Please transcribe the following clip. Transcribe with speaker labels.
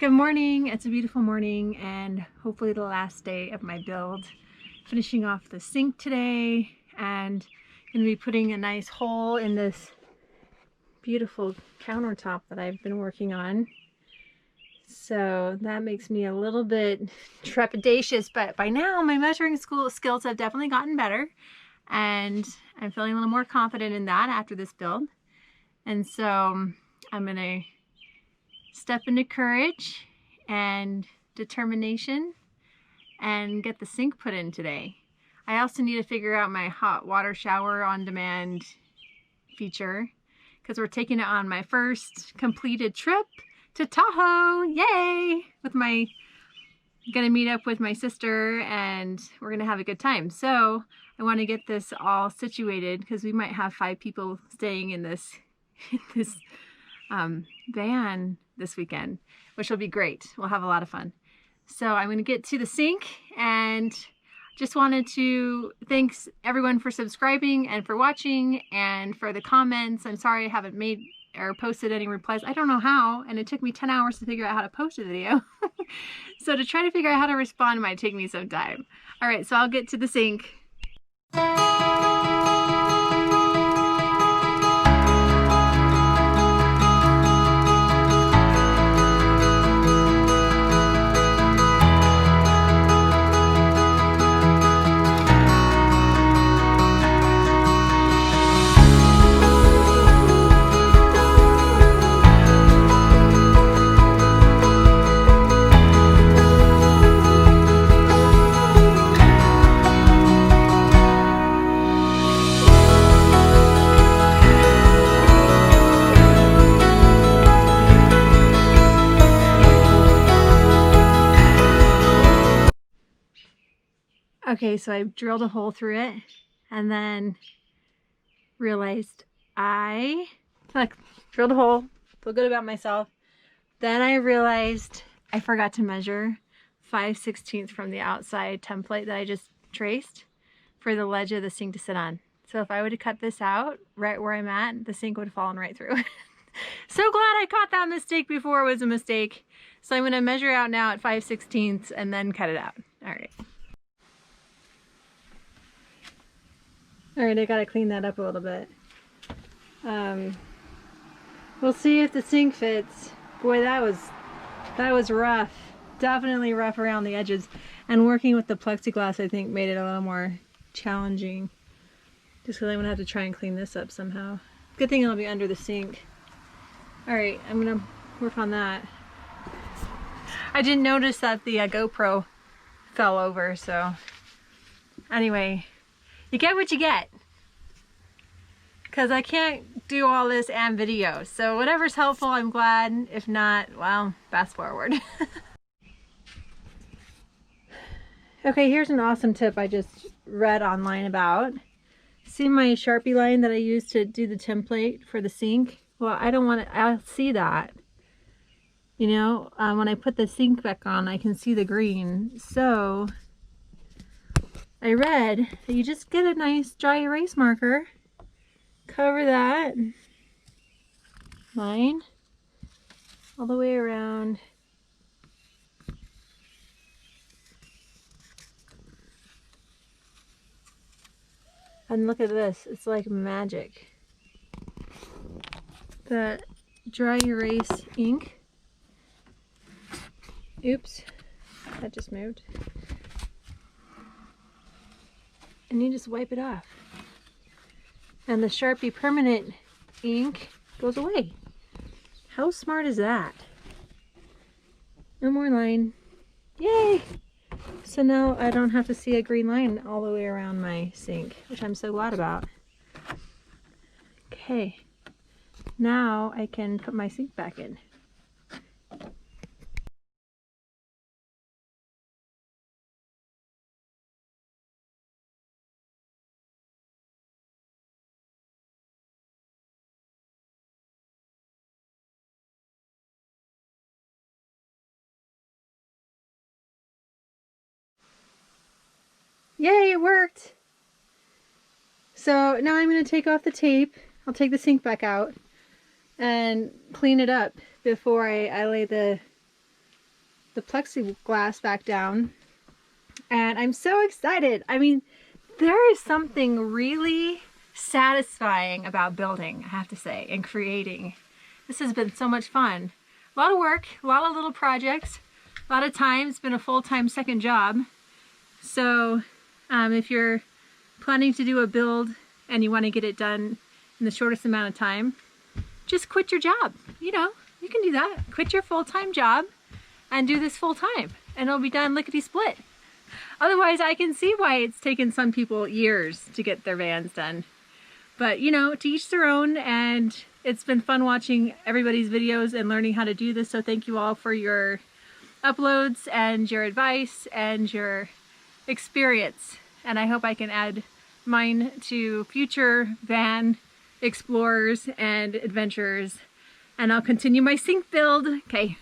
Speaker 1: Good morning. It's a beautiful morning and hopefully the last day of my build. Finishing off the sink today and going to be putting a nice hole in this beautiful countertop that I've been working on. So that makes me a little bit trepidatious, but by now my measuring skills have definitely gotten better and I'm feeling a little more confident in that after this build. And so I'm going to step into courage and determination and get the sink put in today. I also need to figure out my hot water shower on demand feature because we're taking it on my first completed trip to Tahoe. Yay! Gonna meet up with my sister and we're gonna have a good time. So I want to get this all situated because we might have 5 people staying in this van this weekend, which will be great. We'll have a lot of fun. So I'm going to get to the sink and just wanted to thanks everyone for subscribing and for watching and for the comments. I'm sorry I haven't made or posted any replies. I don't know how, and it took me 10 hours to figure out how to post a video. So to try to figure out how to respond might take me some time. All right, so I'll get to the sink. Okay, so I drilled a hole through it and then realized drilled a hole, feel good about myself. Then I realized I forgot to measure 5/16 from the outside template that I just traced for the ledge of the sink to sit on. So if I would have cut this out right where I'm at, the sink would have fallen right through. So glad I caught that mistake before it was a mistake. So I'm going to measure out now at 5/16 and then cut it out. All right. All right, I gotta clean that up a little bit. We'll see if the sink fits. Boy, that was rough. Definitely rough around the edges. And working with the plexiglass, I think, made it a little more challenging. Just because I'm gonna have to try and clean this up somehow. Good thing it'll be under the sink. All right, I'm gonna work on that. I didn't notice that the GoPro fell over, so anyway. You get what you get, because I can't do all this and video, so whatever's helpful I'm glad. If not, well, fast forward. Okay, here's an awesome tip I just read online about. See my Sharpie line that I used to do the template for the sink? Well, I don't want to, I'll see that. You know, when I put the sink back on, I can see the green. So I read that you just get a nice dry erase marker, cover that line all the way around, and look at this, it's like magic. The dry erase ink, oops, that just moved. And you just wipe it off. And the Sharpie permanent ink goes away. How smart is that? No more line. Yay! So now I don't have to see a green line all the way around my sink, which I'm so glad about. Okay. Now I can put my sink back in. Yay, it worked! So now I'm going to take off the tape. I'll take the sink back out and clean it up before I lay the the plexiglass back down. And I'm so excited. I mean, there is something really satisfying about building, I have to say, and creating. This has been so much fun. A lot of work, a lot of little projects, a lot of time. It's been a full-time second job. So if you're planning to do a build and you want to get it done in the shortest amount of time, just quit your job. You know, you can do that. Quit your full-time job and do this full-time, and it'll be done lickety-split. Otherwise, I can see why it's taken some people years to get their vans done. But, you know, to each their own, and it's been fun watching everybody's videos and learning how to do this. So thank you all for your uploads and your advice and your experience. And I hope I can add mine to future van explorers and adventurers. And I'll continue my sink build. Okay.